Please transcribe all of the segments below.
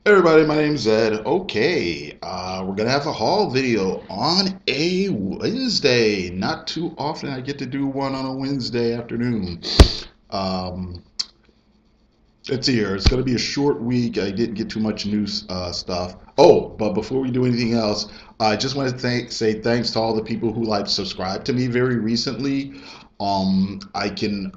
Hey everybody, my name's Ed. Okay, we're gonna have a haul video on a Wednesday. Not too often I get to do one on a Wednesday afternoon. Um, let's see here. It's gonna be a short week. I didn't get too much news stuff. Oh, but before we do anything else, I just want to say thanks to all the people who like subscribed to me very recently. I can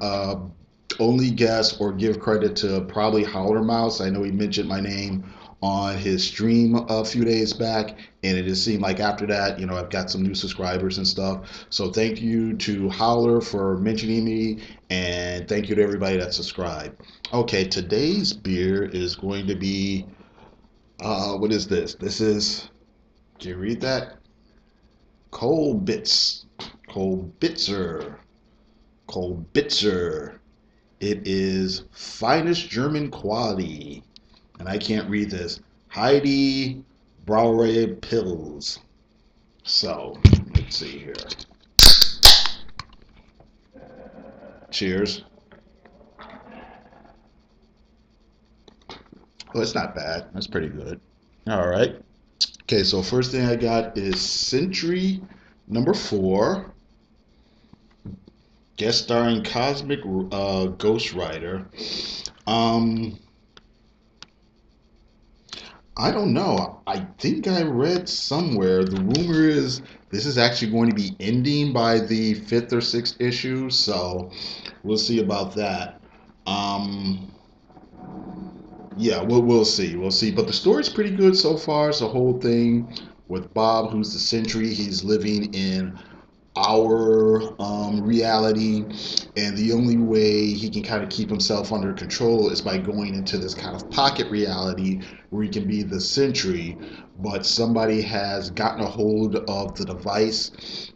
only guess or give credit to probably Howler Mouse. I know he mentioned my name on his stream a few days back, and it just seemed like after that, I've got some new subscribers and stuff. So thank you to Howler for mentioning me, and thank you to everybody that subscribed. Okay, today's beer is going to be, what is this? This is, can you read that? Kolbitz. Kolbitzer. Kolbitzer. It is finest German quality. And I can't read this. Heidi Brauerei Pills. So, let's see here. Cheers. Oh, it's not bad. That's pretty good. All right. Okay, so first thing I got is Sentry number 4, guest starring Cosmic Ghost Rider. Um, I don't know. I think I read somewhere the rumor is this is actually going to be ending by the fifth or sixth issue, so we'll see about that. Um, yeah, we'll see. We'll see. But the story's pretty good so far. It's the whole thing with Bob, who's the Sentry. He's living in our reality, and the only way he can kind of keep himself under control is by going into this kind of pocket reality where he can be the Sentry, but somebody has gotten a hold of the device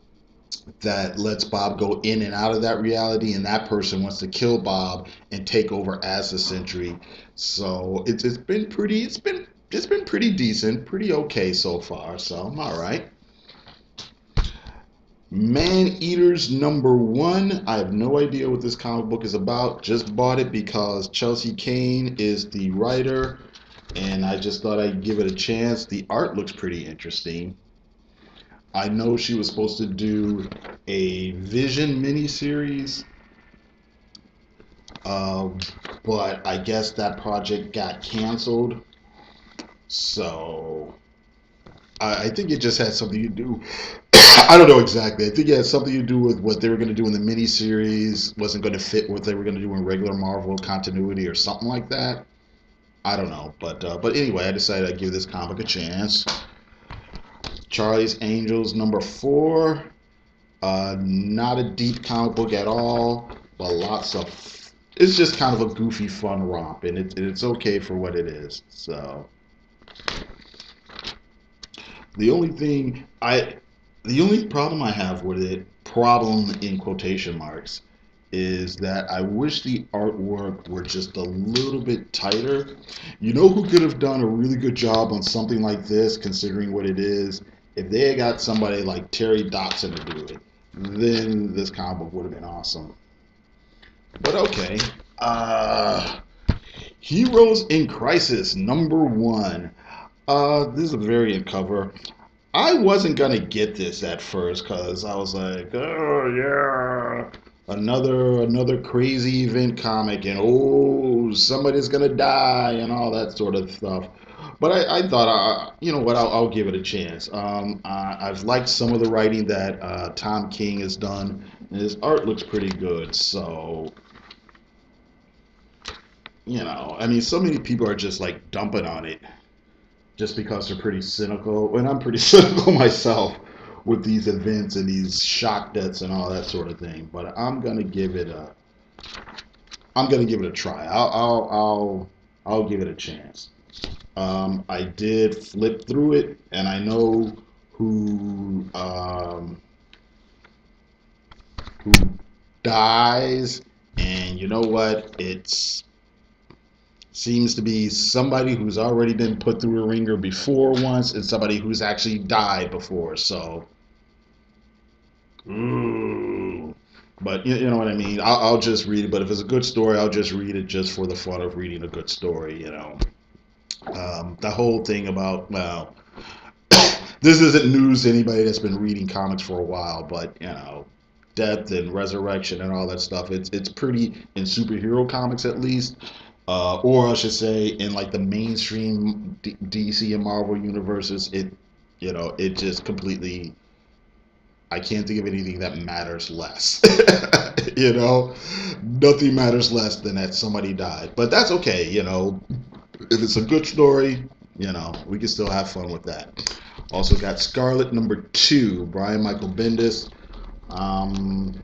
that lets Bob go in and out of that reality, and that person wants to kill Bob and take over as the Sentry. So it's been pretty it's been pretty decent, pretty okay so far. So I'm all right. Man Eaters number 1. I have no idea what this comic book is about. Just bought it because Chelsea Kane is the writer, and I just thought I'd give it a chance. The art looks pretty interesting. I know she was supposed to do a Vision miniseries, uh, but I guess that project got canceled. So I think it just had something to do. I don't know exactly. I think it had something to do with what they were going to do in the miniseries wasn't going to fit what they were going to do in regular Marvel continuity or something like that. I don't know, but anyway, I decided I'd give this comic a chance. Charlie's Angels number 4. Not a deep comic book at all, but lots of. It's just kind of a goofy, fun romp, and it's okay for what it is. So the only thing I the only problem I have with it, problem in quotation marks, is that I wish the artwork were just a little bit tighter. You know who could have done a really good job on something like this, considering what it is? If they had got somebody like Terry Dotson to do it, then this comic book would have been awesome. But okay. Uh, Heroes in Crisis number 1. This is a variant cover. I wasn't gonna get this at first because I was like, oh yeah, another crazy event comic, and oh somebody's gonna die and all that sort of stuff. But I thought, you know what, I'll give it a chance. I've liked some of the writing that Tom King has done, and his art looks pretty good. So I mean, so many people are just like dumping on it just because they're pretty cynical. And I'm pretty cynical myself with these events and these shock deaths and all that sort of thing. But I'm gonna give it a try. I'll give it a chance. I did flip through it, and I know who who dies, and you know what? It's seems to be somebody who's already been put through a ringer before once, and somebody who's actually died before. So, ooh. But you know what I mean. I'll just read it. But if it's a good story, I'll just read it just for the fun of reading a good story. The whole thing about, well, this isn't news to anybody that's been reading comics for a while, but death and resurrection and all that stuff. It's pretty in superhero comics at least, or I should say in like the mainstream DC and Marvel universes. It just completely. I can't think of anything that matters less. Nothing matters less than that somebody died. But that's okay. If it's a good story, we can still have fun with that. Also got Scarlet #2, Brian Michael Bendis. Um,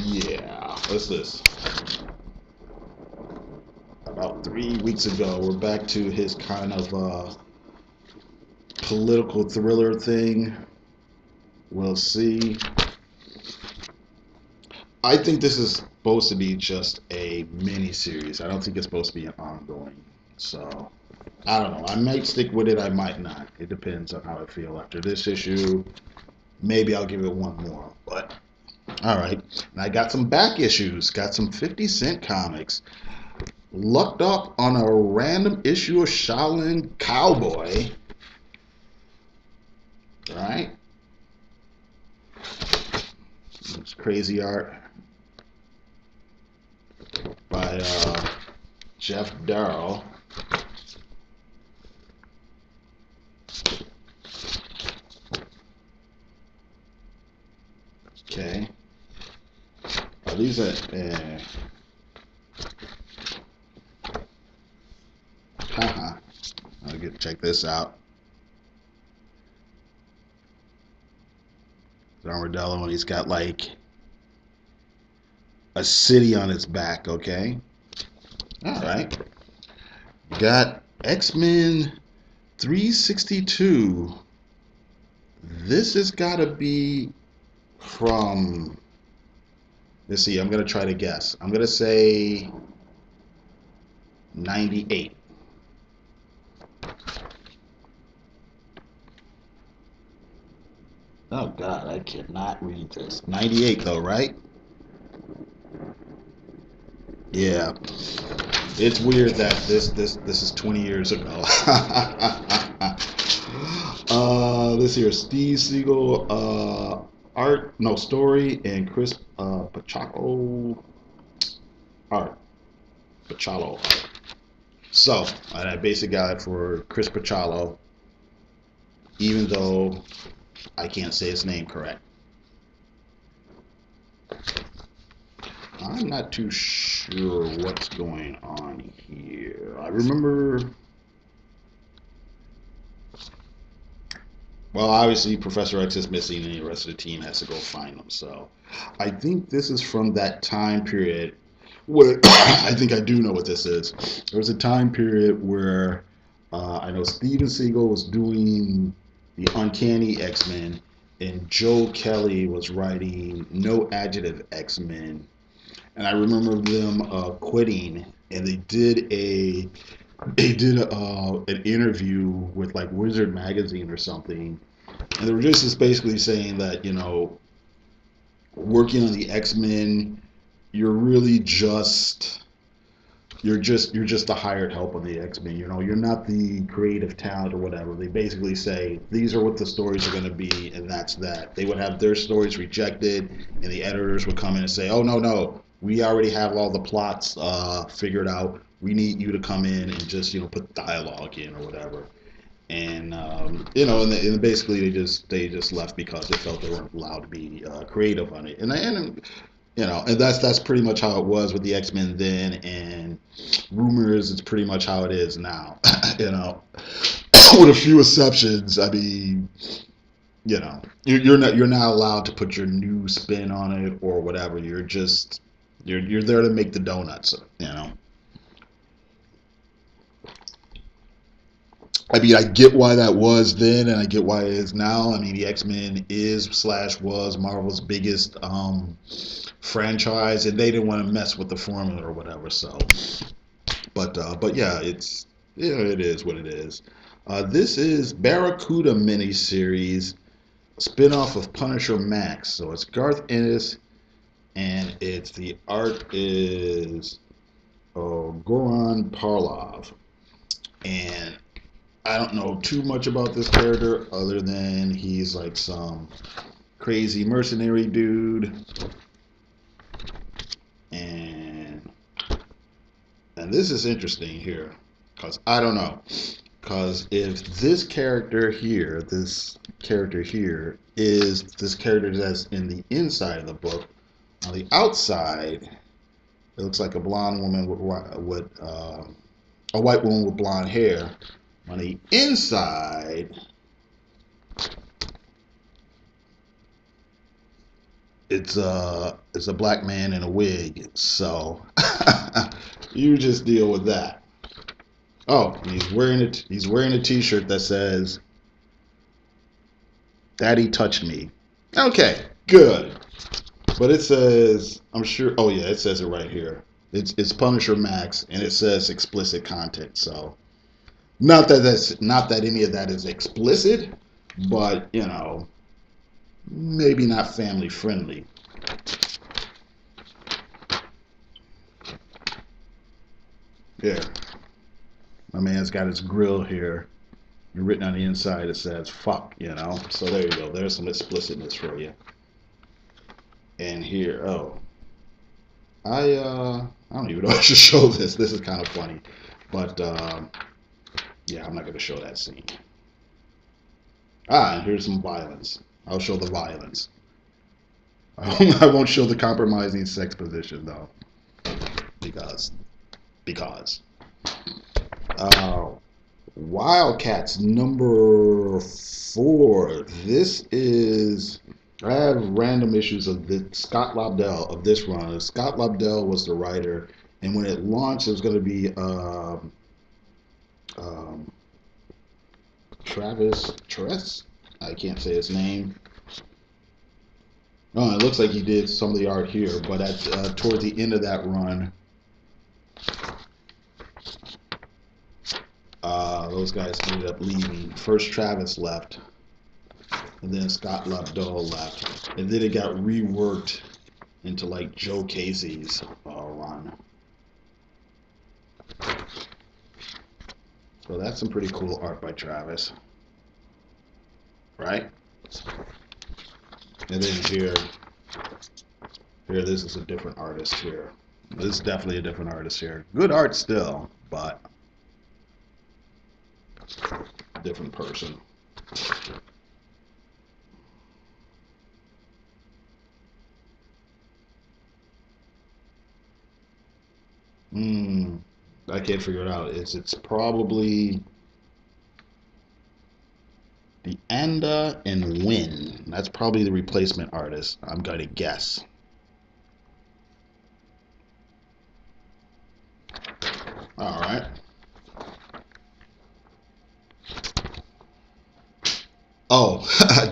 yeah, what's this? About 3 weeks ago, we're back to his kind of political thriller thing. We'll see. I think this is supposed to be just a mini series. I don't think it's supposed to be an ongoing. So I don't know. I might stick with it. I might not. It depends on how I feel after this issue. Maybe I'll give it one more. But all right. And I got some back issues. Got some 50 Cent comics. Lucked up on a random issue of Shaolin Cowboy. All right. It's crazy art by Jeff Darrow. Okay. These are. Haha. I'll check this out. Armadillo, and he's got like a city on his back. Okay. All right. Got X-Men 362. This has got to be from. Let's see. I'm gonna try to guess. I'm gonna say 98. Oh God, I cannot read this. 98 though, right? Yeah. It's weird that this is 20 years ago. This here, Steve Siegel, art, no story, and Chris Pachaco art. Pachalo art. So I basically got it for Chris Pachalo, even though I can't say his name correct. I'm not too sure what's going on here. I remember. Well, obviously, Professor X is missing, and the rest of the team has to go find him. So, I think this is from that time period. Where I think I do know what this is. There was a time period where I know Steven Seagal was doing the Uncanny X-Men, and Joe Kelly was writing No Adjective X-Men. And I remember them quitting, and they did an interview with like Wizard magazine or something, and they were just basically saying that working on the X-Men, you're really just a hired help on the X-Men. You're not the creative talent or whatever. They basically say these are what the stories are going to be, and that's that. They would have their stories rejected, and the editors would come in and say, "Oh no, we already have all the plots figured out. We need you to come in and just put dialogue in or whatever." And and basically they just left because they felt they weren't allowed to be creative on it. And that's pretty much how it was with the X-Men then, and rumors it's pretty much how it is now. With a few exceptions. I mean, you're not allowed to put your new spin on it or whatever. You're there to make the donuts. I mean, I get why that was then, and I get why it is now. I mean, the X-Men is/was Marvel's biggest franchise, and they didn't want to mess with the formula or whatever. So, but yeah, it is what it is. This is Barracuda miniseries, spinoff of Punisher Max. So it's Garth Ennis, and the art is Goran Parlov, and I don't know too much about this character other than he's like some crazy mercenary dude, and this is interesting here because I don't know. Because if this character here is this character that's in the inside of the book, on the outside, it looks like a blonde woman with a white woman with blonde hair. On the inside, it's a black man in a wig. So you just deal with that. Oh, he's wearing a T-shirt that says "Daddy touched me." Okay, good. But it says, I'm sure. Oh yeah, it says it right here. It's Punisher Max, and it says explicit content. So not that any of that is explicit, but maybe not family friendly. Yeah, my man's got his grill here. And written on the inside, it says "fuck." So there you go. There's some explicitness for you. And here, I don't even know if I should show this. This is kind of funny, but yeah, I'm not going to show that scene. And here's some violence. I'll show the violence. I won't show the compromising sex position though, because because uh, Wildcats number 4. This is I have random issues of the Scott Lobdell of this run. Scott Lobdell was the writer, and when it launched, it was going to be um, Travis Tress. I can't say his name. Oh, it looks like he did some of the art here, but at towards the end of that run, those guys ended up leaving. First Travis left, and then Scott Lobdell left, and then it got reworked into like Joe Casey's run. So that's some pretty cool art by Travis, right? And then here, this is a different artist here. This is definitely a different artist here. Good art still, but different person. I can't figure it out. It's probably the Anda and Win. That's probably the replacement artist. I'm gonna guess. All right. Oh,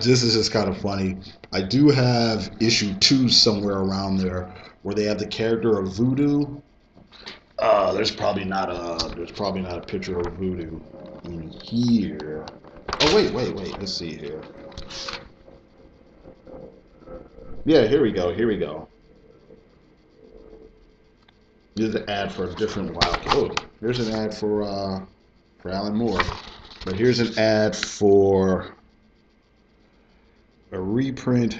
this is just kind of funny. I do have issue 2 somewhere around there where they have the character of Voodoo. There's probably not a picture of Voodoo in here. Oh wait. Let's see here. Yeah, here we go. Here we go. Here's an ad for a different Wild. Oh, here's an ad for Alan Moore. But here's an ad for a reprint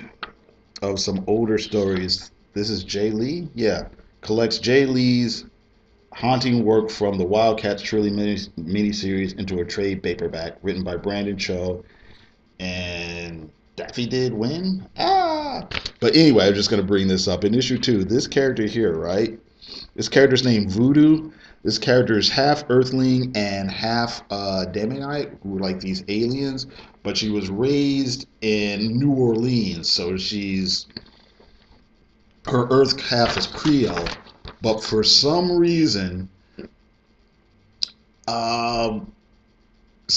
of some older stories. This is Jay Lee. Yeah, collects Jay Lee's haunting work from the Wildcats Truly miniseries into a trade paperback written by Brandon Cho and Daffy did win. But anyway, I'm just going to bring this up. In issue 2, this character here, right? This character's named Voodoo. This character is half Earthling and half Demonite, who are like these aliens. But she was raised in New Orleans, so her Earth half is Creole. But for some reason, Scott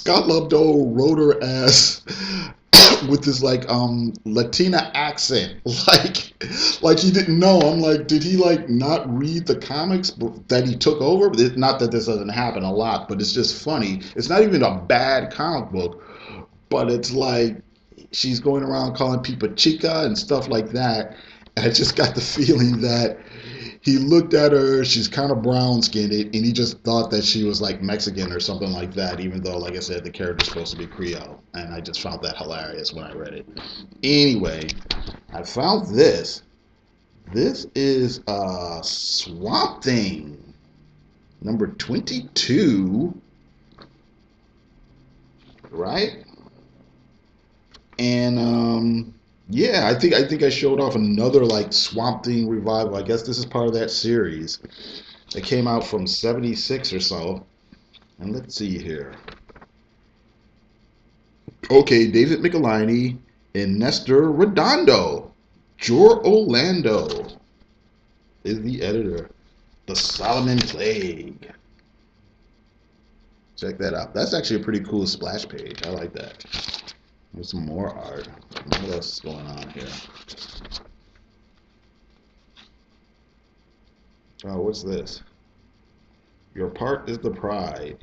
Lobdell wrote her as with this like Latina accent, like he didn't know. I'm like, did he like not read the comics that he took over? Not that this doesn't happen a lot, but it's just funny. It's not even a bad comic book, but it's like she's going around calling people chica and stuff like that. And I just got the feeling that he looked at her. She's kind of brown skinned, and he just thought that she was like Mexican or something like that. Even though, like I said, the character's supposed to be Creole, and I just found that hilarious when I read it. Anyway, I found this. This is Swamp Thing number 22, right? And yeah, I think I showed off another like Swamp Thing revival. I guess this is part of that series. It came out from 76 or so. And let's see here. Okay, David Michelini and Nestor Redondo. Jor Orlando is the editor. The Solomon Plague. Check that out. That's actually a pretty cool splash page. I like that. There's some more art. What else is going on here? Oh, what's this? Your part is the pride.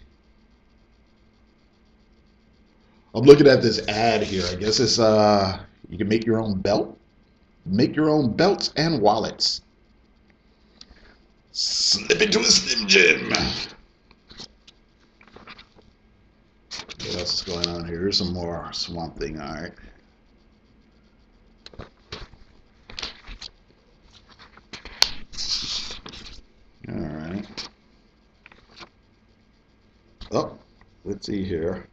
I'm looking at this ad here. I guess it's you can make your own belt. Make your own belts and wallets. Slip into a Slim Jim. What else is going on here? Here's some more Swamp Thing art. Alright. Oh, let's see here.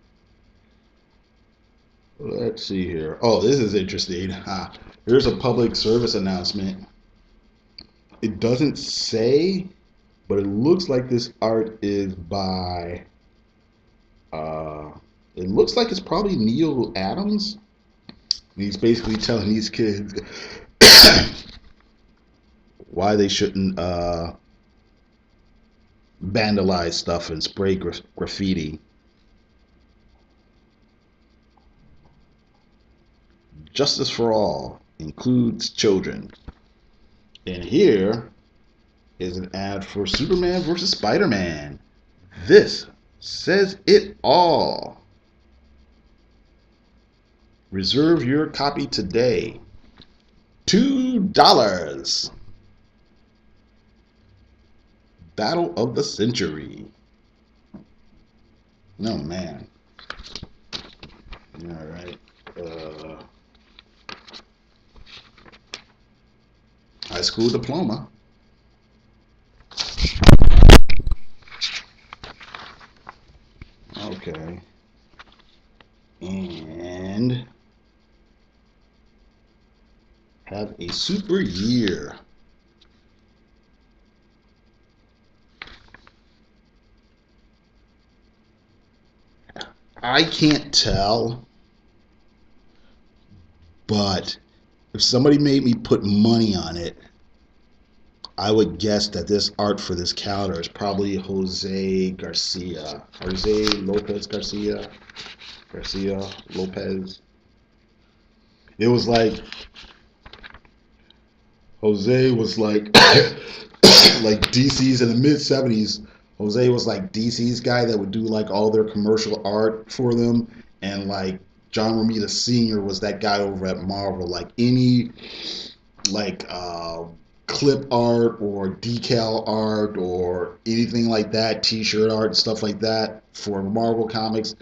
Let's see here. Oh, this is interesting. Here's a public service announcement. It doesn't say, but it looks like this art is by, uh, it looks like it's probably Neil Adams. And he's basically telling these kids why they shouldn't vandalize stuff and spray graffiti. Justice for all includes children. And here is an ad for Superman versus Spider-Man. This says it all. Reserve your copy today. $2. Battle of the Century. No, man. All right. High school diploma. Okay. And have a super year. I can't tell, but if somebody made me put money on it, I would guess that this art for this calendar is probably Jose Garcia. Jose Lopez Garcia. Garcia Lopez. It was like Jose was like like DC's in the mid 70s. Jose was like DC's guy that would do like all their commercial art for them, and like John Romita Sr. was that guy over at Marvel. Like any like clip art or decal art or anything like that, T-shirt art, stuff like that for Marvel Comics.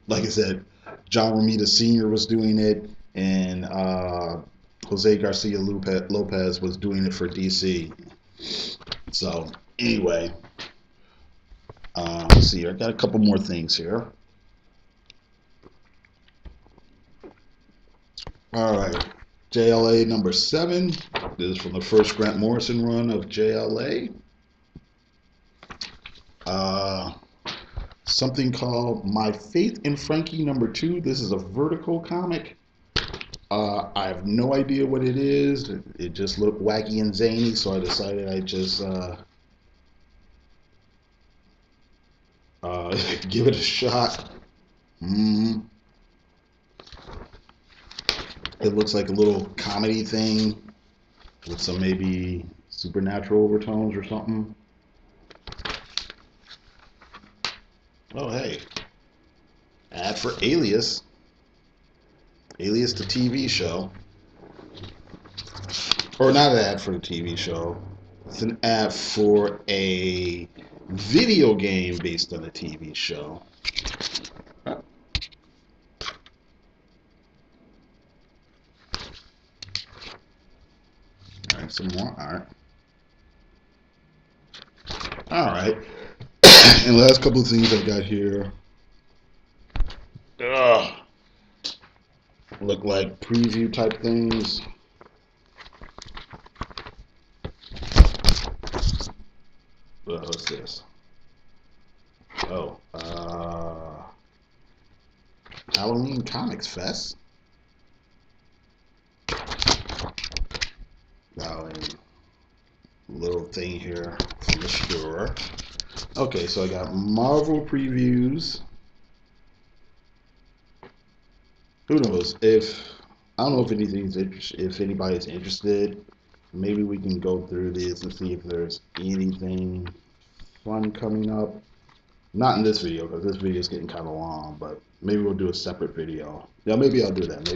Like I said, John Romita Sr. was doing it, and Jose Garcia Lopez was doing it for DC. So anyway, let's see. I got a couple more things here. All right, JLA number 7. This is from the first Grant Morrison run of JLA. Something called My Faith in Frankie number 2. This is a vertical comic. I have no idea what it is. It just looked wacky and zany, so I decided I'd just give it a shot. It looks like a little comedy thing with some maybe supernatural overtones or something. Oh, hey. Ad for Alias. Alias, the TV show. or not an ad for the TV show. It's an ad for a video game based on a TV show. All right, some more art. All right, and last couple of things I got here. Ugh. Look like preview type things. What's this? Oh, Halloween Comics Fest. Now a little thing here from the store. Okay, so I got Marvel previews. Who knows if I don't know if if anybody's interested. Maybe we can go through this and see if there's anything fun coming up. Not in this video because this video is getting kind of long, but maybe we'll do a separate video. Yeah, maybe I'll do that.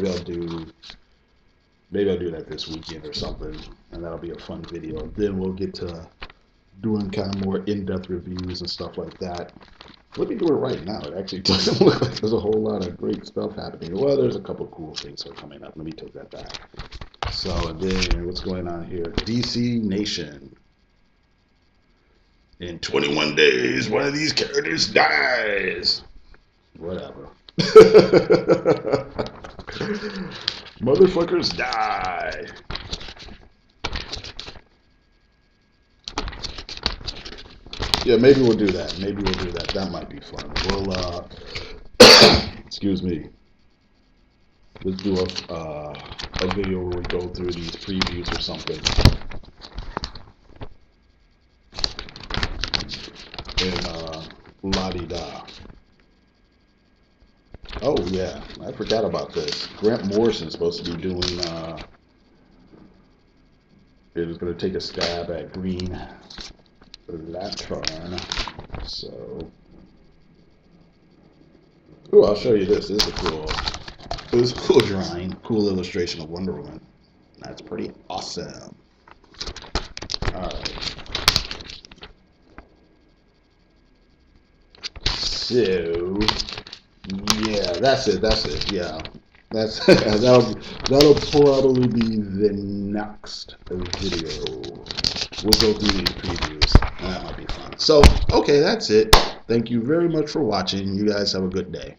Maybe I'll do that this weekend or something, and that'll be a fun video. Then we'll get to doing kind of more in-depth reviews and stuff like that. Let me do it right now. It actually doesn't look like there's a whole lot of great stuff happening. Well, there's a couple cool things that are coming up. Let me take that back. So then, what's going on here? DC Nation. In 21 days, one of these characters dies. Whatever. Motherfuckers die. Yeah, maybe we'll do that. That might be fun. We'll, excuse me. Let's do a video where we go through these previews or something. And la-di-da. Oh yeah, I forgot about this. Grant Morrison's supposed to be doing. It was going to take a stab at Green Lantern. So, oh, I'll show you this. This is a cool drawing, cool illustration of Wonder Woman. That's pretty awesome. All right. So, yeah, that's it. Yeah, that'll probably be the next video. We'll go through these previews, and that might be fun. So, okay, that's it. Thank you very much for watching. You guys have a good day.